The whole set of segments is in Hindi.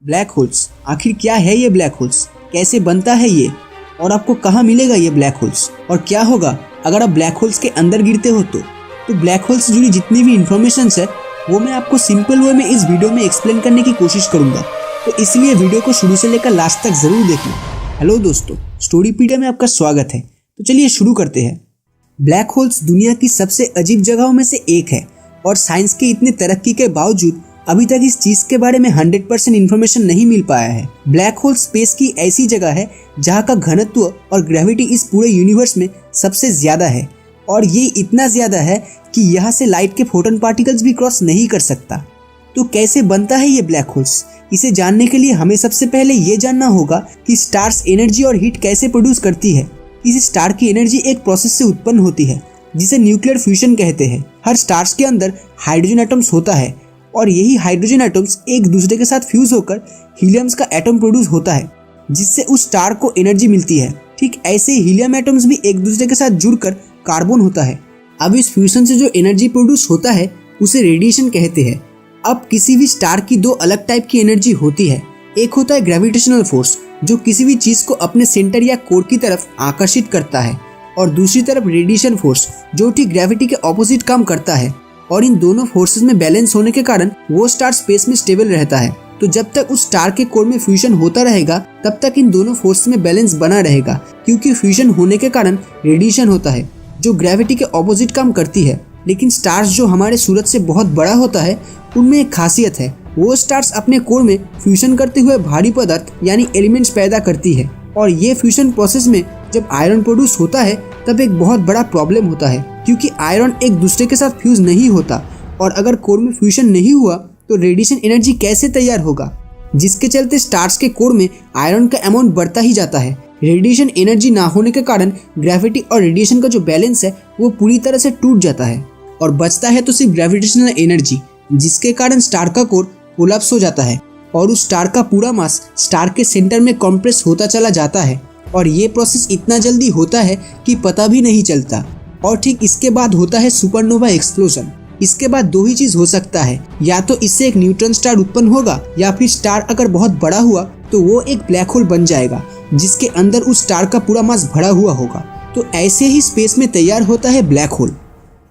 ब्लैक होल्स, आखिर क्या है ये ब्लैक होल्स, कैसे बनता है ये, और आपको कहाँ मिलेगा ये ब्लैक होल्स, और क्या होगा अगर आप ब्लैक होल्स के अंदर गिरते हो तो ब्लैक होल्स से जुड़ी जितनी भी इन्फॉर्मेशन है वो मैं आपको सिंपल वे में इस वीडियो में एक्सप्लेन करने की कोशिश करूंगा, तो इसलिए वीडियो को शुरू से लेकर लास्ट तक जरूर देखना। हेलो दोस्तों, स्टोरीपीडिया में आपका स्वागत है। तो चलिए शुरू करते हैं। ब्लैक होल्स दुनिया की सबसे अजीब जगहों में से एक है और साइंस के इतने तरक्की के बावजूद अभी तक इस चीज के बारे में 100% इन्फॉर्मेशन नहीं मिल पाया है। ब्लैक होल स्पेस की ऐसी जगह है जहाँ का घनत्व और ग्रेविटी इस पूरे यूनिवर्स में सबसे ज्यादा है, और ये इतना ज्यादा है कि यहाँ से लाइट के फोटोन पार्टिकल्स भी क्रॉस नहीं कर सकता। तो कैसे बनता है ये ब्लैक होल्स, इसे जानने के लिए हमें सबसे पहले ये जानना होगा कि स्टार्स एनर्जी और हीट कैसे प्रोड्यूस करती है। इस स्टार की एनर्जी एक प्रोसेस से उत्पन्न होती है जिसे न्यूक्लियर फ्यूजन कहते हैं। हर स्टार्स के अंदर हाइड्रोजन एटम्स होता है और यही हाइड्रोजन एटम्स एक दूसरे के साथ फ्यूज होकर हीलियम्स का एटम प्रोड्यूस होता है, जिससे उस स्टार को एनर्जी मिलती है। ठीक ऐसे ही हीलियम एटम्स भी एक दूसरे के साथ जुड़कर कार्बन होता है। अब इस फ्यूजन से जो एनर्जी प्रोड्यूस होता है उसे रेडिएशन कहते हैं। अब किसी भी स्टार की दो अलग टाइप की एनर्जी होती है। एक होता है ग्रेविटेशनल फोर्स, जो किसी भी चीज को अपने सेंटर या कोर की तरफ आकर्षित करता है, और दूसरी तरफ रेडिएशन फोर्स, जो ठीक ग्रेविटी के ऑपोजिट काम करता है। और इन दोनों फोर्सेस में बैलेंस होने के कारण वो स्टार स्पेस में स्टेबल रहता है। तो जब तक उस स्टार के कोर में फ्यूजन होता रहेगा तब तक इन दोनों फोर्स में बैलेंस बना रहेगा, क्योंकि फ्यूजन होने के कारण रेडिएशन होता है जो ग्रेविटी के ऑपोजिट काम करती है। लेकिन स्टार्स जो हमारे सूरज से बहुत बड़ा होता है उनमें एक खासियत है, वो स्टार्स अपने कोर में फ्यूजन करते हुए भारी पदार्थ यानी एलिमेंट्स पैदा करती है। और ये फ्यूजन प्रोसेस में जब आयरन प्रोड्यूस होता है तब एक बहुत बड़ा प्रॉब्लम होता है, क्योंकि आयरन एक दूसरे के साथ फ्यूज नहीं होता, और अगर कोर में फ्यूजन नहीं हुआ तो रेडिएशन एनर्जी कैसे तैयार होगा, जिसके चलते स्टार्स के कोर में आयरन का अमाउंट बढ़ता ही जाता है। रेडिएशन एनर्जी ना होने के कारण ग्रेविटी और रेडिएशन का जो बैलेंस है वो पूरी तरह से टूट जाता है, और बचता है तो सिर्फ ग्रेविटेशनल एनर्जी, जिसके कारण स्टार का कोर कोलैप्स हो जाता है और उस स्टार का पूरा मास स्टार के सेंटर में कंप्रेस होता चला जाता है। और ये प्रोसेस इतना जल्दी होता है कि पता भी नहीं चलता। और ठीक इसके बाद होता है सुपरनोवा एक्सप्लोजन। इसके बाद दो ही चीज हो सकता है, या तो इससे एक न्यूट्रॉन स्टार उत्पन्न होगा, या फिर स्टार अगर बहुत बड़ा हुआ तो वो एक ब्लैक होल बन जाएगा जिसके अंदर उस स्टार का पूरा मास भरा हुआ होगा। तो ऐसे ही स्पेस में तैयार होता है ब्लैक होल।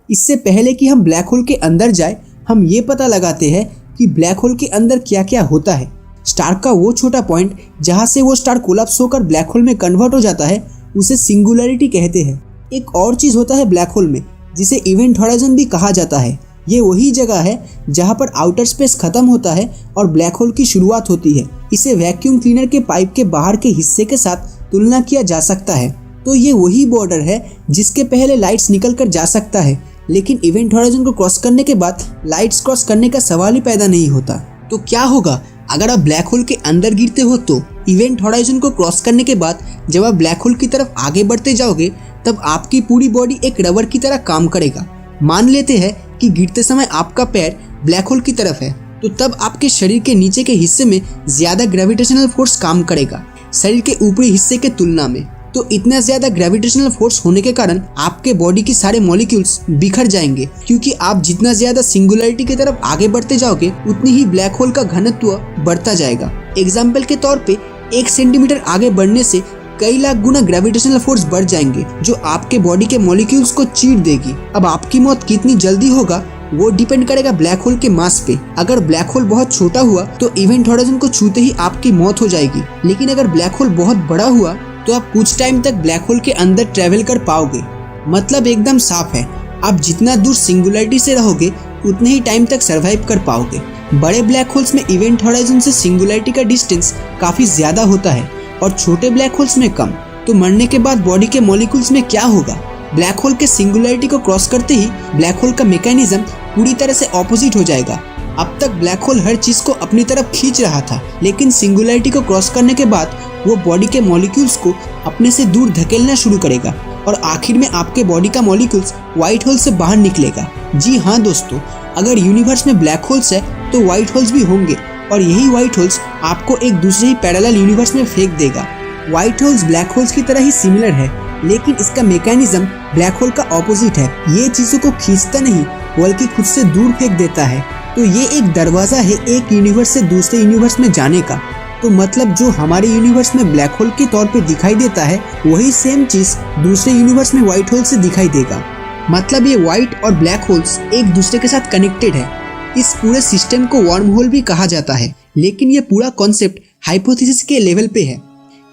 इससे पहले कि हम ब्लैक होल के अंदर जाए, हम ये पता लगाते हैं कि ब्लैक होल के अंदर क्या क्या होता है। स्टार का वो छोटा पॉइंट जहाँ से वो स्टार कोलैप्स होकर ब्लैक होल में कन्वर्ट हो जाता है उसे सिंगुलैरिटी कहते हैं। एक और चीज होता है ब्लैक होल में जिसे इवेंट होराइजन भी कहा जाता है। ये वही जगह है जहाँ पर आउटर स्पेस खत्म होता है और ब्लैक होल की शुरुआत होती है। इसे वैक्यूम क्लीनर के पाइप के बाहर के हिस्से के साथ तुलना किया जा सकता है। तो ये वही बॉर्डर है जिसके पहले लाइट्स निकल कर जा सकता है, लेकिन इवेंट होराइजन को क्रॉस करने के बाद लाइट्स क्रॉस करने का सवाल ही पैदा नहीं होता। तो क्या होगा अगर आप ब्लैक होल के अंदर गिरते हो? तो इवेंट होराइजन को क्रॉस करने के बाद जब आप ब्लैक होल की तरफ आगे बढ़ते जाओगे तब आपकी पूरी बॉडी एक रबर की तरह काम करेगा। मान लेते हैं कि गिरते समय आपका पैर ब्लैक होल की तरफ है, तो तब आपके शरीर के नीचे के हिस्से में ज्यादा ग्रेविटेशनल फोर्स काम करेगा शरीर के ऊपरी हिस्से के तुलना में। तो इतना ज्यादा ग्रेविटेशनल फोर्स होने के कारण आपके बॉडी के सारे मॉलिक्यूल्स बिखर जाएंगे, क्योंकि आप जितना ज्यादा सिंगुलैरिटी की तरफ आगे बढ़ते जाओगे उतनी ही ब्लैक होल का घनत्व बढ़ता जाएगा। एग्जाम्पल के तौर पे 1 सेंटीमीटर आगे बढ़ने से कई लाख गुना ग्रेविटेशनल फोर्स बढ़ जाएंगे जो आपके बॉडी के मॉलिक्यूल्स को चीर देगी। अब आपकी मौत कितनी जल्दी होगा वो डिपेंड करेगा ब्लैक होल के मास पे। अगर ब्लैक होल बहुत छोटा हुआ तो इवेंट होराइजन को छूते ही आपकी मौत हो जाएगी, लेकिन अगर ब्लैक होल बहुत बड़ा हुआ तो आप कुछ टाइम तक ब्लैक होल के अंदर ट्रेवल कर पाओगे। मतलब एकदम साफ है, आप जितना दूर सिंगुलैरिटी से रहोगे उतने ही टाइम तक सरवाइव कर पाओगे। बड़े ब्लैक होल्स में इवेंट होराइजन से सिंगुलैरिटी का डिस्टेंस काफी ज्यादा होता है और छोटे ब्लैक होल्स में कम। तो मरने के बाद बॉडी के मॉलिक्यूल्स में क्या होगा? ब्लैक होल के सिंगुलैरिटी को क्रॉस करते ही ब्लैक होल का मैकेनिज्म पूरी तरह से ऑपोजिट हो जाएगा। अब तक ब्लैक होल हर चीज को अपनी तरफ खींच रहा था, लेकिन सिंगुलैरिटी को क्रॉस करने के बाद वो बॉडी के मॉलिक्यूल्स को अपने से दूर धकेलना शुरू करेगा और आखिर में आपके बॉडी का मॉलिक्यूल्स व्हाइट होल से बाहर निकलेगा। जी हाँ दोस्तों, अगर यूनिवर्स में ब्लैक होल्स है तो व्हाइट होल्स भी होंगे, और यही व्हाइट होल्स आपको एक दूसरे ही पैरेलल यूनिवर्स में फेंक देगा। व्हाइट होल्स ब्लैक होल्स की तरह ही सिमिलर है, लेकिन इसका मैकेनिज्म ब्लैक होल का ऑपोजिट है। ये चीजों को खींचता नहीं बल्कि खुद से दूर फेंक देता है। तो ये एक दरवाजा है एक यूनिवर्स से दूसरे यूनिवर्स में जाने का। तो मतलब जो हमारे यूनिवर्स में ब्लैक होल के तौर पे दिखाई देता है वही सेम चीज दूसरे यूनिवर्स में व्हाइट होल से दिखाई देगा। मतलब ये व्हाइट और ब्लैक होल्स एक दूसरे के साथ कनेक्टेड है। इस पूरे सिस्टम को वर्म होल भी कहा जाता है। लेकिन ये पूरा कॉन्सेप्ट हाइपोथेसिस के लेवल पे है,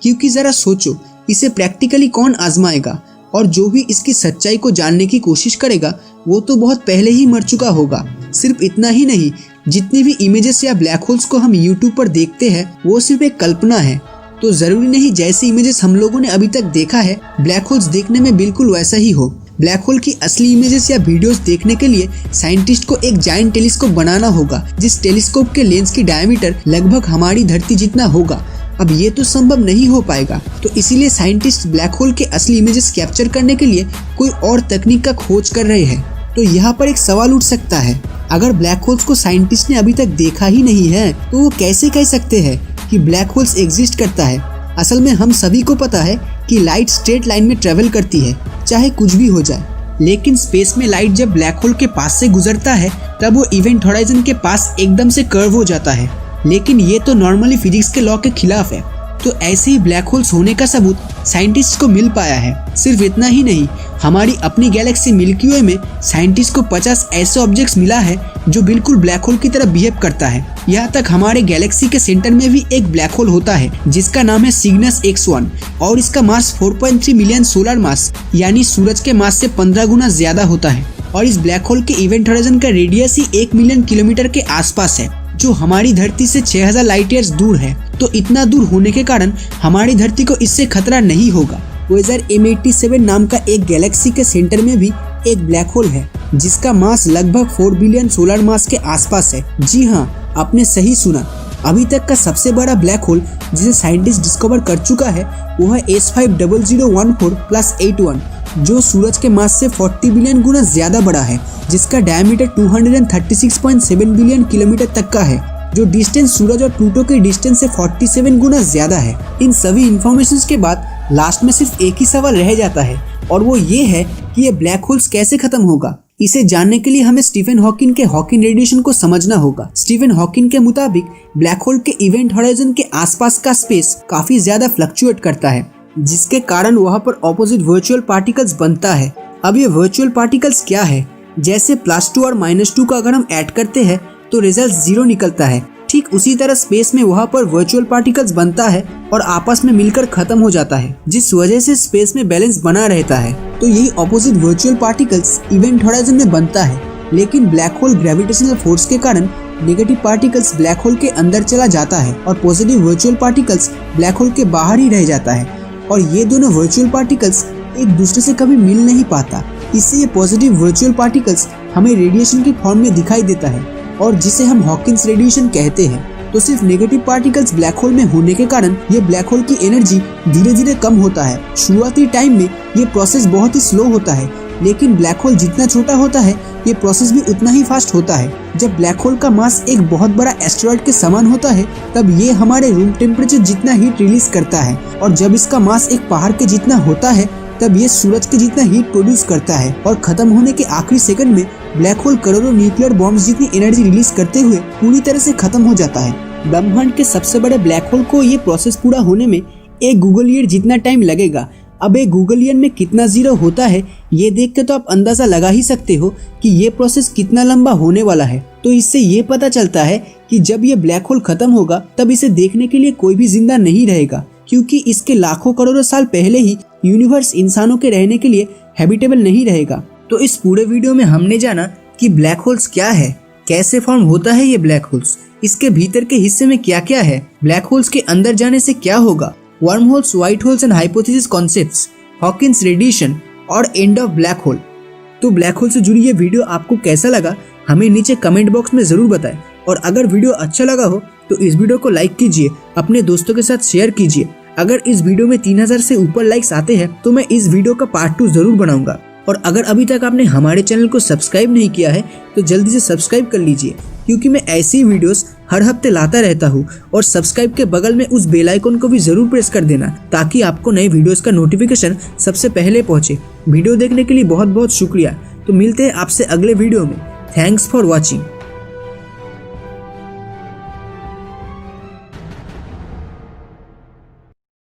क्योंकि जरा सोचो इसे प्रैक्टिकली कौन आजमाएगा, और जो भी इसकी सच्चाई को जानने की कोशिश करेगा वो तो बहुत पहले ही मर चुका होगा। सिर्फ इतना ही नहीं, जितनी भी इमेजेस या ब्लैक होल्स को हम यूट्यूब पर देखते हैं वो सिर्फ एक कल्पना है। तो जरूरी नहीं जैसे इमेजेस हम लोगों ने अभी तक देखा है ब्लैक होल्स देखने में बिल्कुल वैसा ही हो। ब्लैक होल की असली इमेजेस या वीडियोस देखने के लिए साइंटिस्ट को एक जायंट टेलीस्कोप बनाना होगा, जिस टेलीस्कोप के लेंस की डायमीटर लगभग हमारी धरती जितना होगा। अब ये तो संभव नहीं हो पाएगा, तो इसीलिए साइंटिस्ट ब्लैक होल के असली इमेजेस कैप्चर करने के लिए कोई और तकनीक का खोज कर रहे हैं। तो यहाँ पर एक सवाल उठ सकता है, अगर ब्लैक होल्स को साइंटिस्ट ने अभी तक देखा ही नहीं है तो वो कैसे कह सकते हैं कि ब्लैक होल्स एग्जिस्ट करता है। असल में हम सभी को पता है कि लाइट स्ट्रेट लाइन में ट्रेवल करती है, चाहे कुछ भी हो जाए। लेकिन स्पेस में लाइट जब ब्लैक होल के पास से गुजरता है तब वो इवेंट होराइजन के पास एकदम से कर्व हो जाता है। लेकिन ये तो नॉर्मली फिजिक्स के लॉ के खिलाफ है। तो ऐसे ही ब्लैक होल्स होने का सबूत साइंटिस्ट को मिल पाया है। सिर्फ इतना ही नहीं, हमारी अपनी गैलेक्सी मिल्की वे में साइंटिस्ट को 50 ऐसे ऑब्जेक्ट्स मिला है जो बिल्कुल ब्लैक होल की तरह बिहेव करता है। यहाँ तक हमारे गैलेक्सी के सेंटर में भी एक ब्लैक होल होता है जिसका नाम है सिग्नस X1 और इसका मास 4.3 मिलियन सोलर मास यानी सूरज के मास से 15 गुना ज्यादा होता है। और इस ब्लैक होल के इवेंट होराइजन का रेडियस ही 1 मिलियन किलोमीटर के आसपास है, जो हमारी धरती से 6000 लाइट ईयर्स दूर है। तो इतना दूर होने के कारण हमारी धरती को इससे खतरा नहीं होगा। वोयेजर M87 नाम का एक गैलेक्सी के सेंटर में भी एक ब्लैक होल है जिसका मास लगभग 4 बिलियन सोलर मास के आसपास है। जी हाँ, आपने सही सुना। अभी तक का सबसे बड़ा ब्लैक होल जिसे साइंटिस्ट डिस्कवर कर चुका है वो है S50014+81 जो सूरज के मास से 40 बिलियन गुना ज्यादा बड़ा है, जिसका डायमीटर 236.7 बिलियन किलोमीटर तक का है, जो डिस्टेंस सूरज और प्लूटो के डिस्टेंस से 47 गुना ज्यादा है। इन सभी इंफॉर्मेशंस के बाद लास्ट में सिर्फ एक ही सवाल रह जाता है और वो ये है कि ये ब्लैक होल्स कैसे खत्म होगा। इसे जानने के लिए हमें स्टीफन हॉकिंग के हॉकिंग रेडिएशन को समझना होगा। स्टीफन हॉकिंग के मुताबिक ब्लैक होल के इवेंट होराइजन के आसपास का स्पेस काफी ज्यादा फ्लक्चुएट करता है, जिसके कारण वहाँ पर ऑपोजिट वर्चुअल पार्टिकल्स बनता है। अब ये वर्चुअल पार्टिकल्स क्या है? जैसे +2 और -2 का अगर हम ऐड करते हैं तो रिजल्ट 0 निकलता है। ठीक उसी तरह स्पेस में वहाँ पर वर्चुअल पार्टिकल्स बनता है और आपस में मिलकर खत्म हो जाता है, जिस वजह से स्पेस में बैलेंस बना रहता है। तो यही opposite virtual particles event horizon में बनता है। लेकिन ब्लैक होल ग्रेविटेशनल फोर्स के कारण नेगेटिव पार्टिकल्स ब्लैक होल के अंदर चला जाता है और positive virtual particles black hole के बाहर ही रह जाता है। और ये दोनों वर्चुअल पार्टिकल्स एक दूसरे से कभी मिल नहीं पाता। इससे ये पॉजिटिव वर्चुअल पार्टिकल्स हमें रेडिएशन की फॉर्म में दिखाई देता है और जिसे हम हॉकिंग्स रेडिएशन कहते हैं। तो सिर्फ नेगेटिव पार्टिकल्स ब्लैक होल में होने के कारण ये ब्लैक होल की एनर्जी धीरे धीरे कम होता है। शुरुआती टाइम में ये प्रोसेस बहुत ही स्लो होता है, लेकिन ब्लैक होल जितना छोटा होता है ये प्रोसेस भी उतना ही फास्ट होता है। जब ब्लैक होल का मास एक बहुत बड़ा एस्टेरॉयड के समान होता है तब ये हमारे रूम टेम्परेचर जितना हीट रिलीज करता है, और जब इसका मास एक पहाड़ के जितना होता है तब ये सूरज के जितना हीट प्रोड्यूस करता है। और खत्म होने के आखिरी सेकंड में ब्लैक होल करोड़ों न्यूक्लियर बॉम्ब्स जितनी एनर्जी रिलीज करते हुए पूरी तरह से खत्म हो जाता है। ब्रह्मांड के सबसे बड़े ब्लैक होल को ये प्रोसेस पूरा होने में एक गूगल ईयर जितना टाइम लगेगा। अब एक गूगल ईयर में कितना जीरो होता है ये देख के तो आप अंदाजा लगा ही सकते हो कि ये प्रोसेस कितना लंबा होने वाला है। तो इससे ये पता चलता है कि जब ये ब्लैक होल खत्म होगा तब इसे देखने के लिए कोई भी जिंदा नहीं रहेगा, क्योंकि इसके लाखों करोड़ों साल पहले ही यूनिवर्स इंसानों के रहने के लिए हैबिटेबल नहीं रहेगा। तो इस पूरे वीडियो में हमने जाना कि ब्लैक होल्स क्या है, कैसे फॉर्म होता है ये ब्लैक होल्स, इसके भीतर के हिस्से में क्या क्या है, ब्लैक होल्स के अंदर जाने से क्या होगा, worm holes, white holes and hypothesis concepts, Hawkins radiation और एंड ऑफ ब्लैक होल। तो ब्लैक होल से जुड़ी ये वीडियो आपको कैसा लगा हमें नीचे कमेंट बॉक्स में जरूर बताएं। और अगर वीडियो अच्छा लगा हो तो इस वीडियो को लाइक कीजिए, अपने दोस्तों के साथ शेयर कीजिए। अगर इस वीडियो में 3000 से ऊपर लाइक्स आते हैं तो मैं इस वीडियो का पार्ट 2 जरूर बनाऊंगा। और अगर अभी तक आपने हमारे चैनल को सब्सक्राइब नहीं किया है तो जल्दी से सब्सक्राइब कर लीजिए, क्योंकि मैं ऐसी वीडियोस हर हफ्ते लाता रहता हूँ। और सब्सक्राइब के बगल में उस बेल आइकन को भी जरूर प्रेस कर देना ताकि आपको नए वीडियोस का नोटिफिकेशन सबसे पहले पहुंचे। वीडियो देखने के लिए बहुत बहुत शुक्रिया। तो मिलते हैं आपसे अगले वीडियो में। Thanks for watching.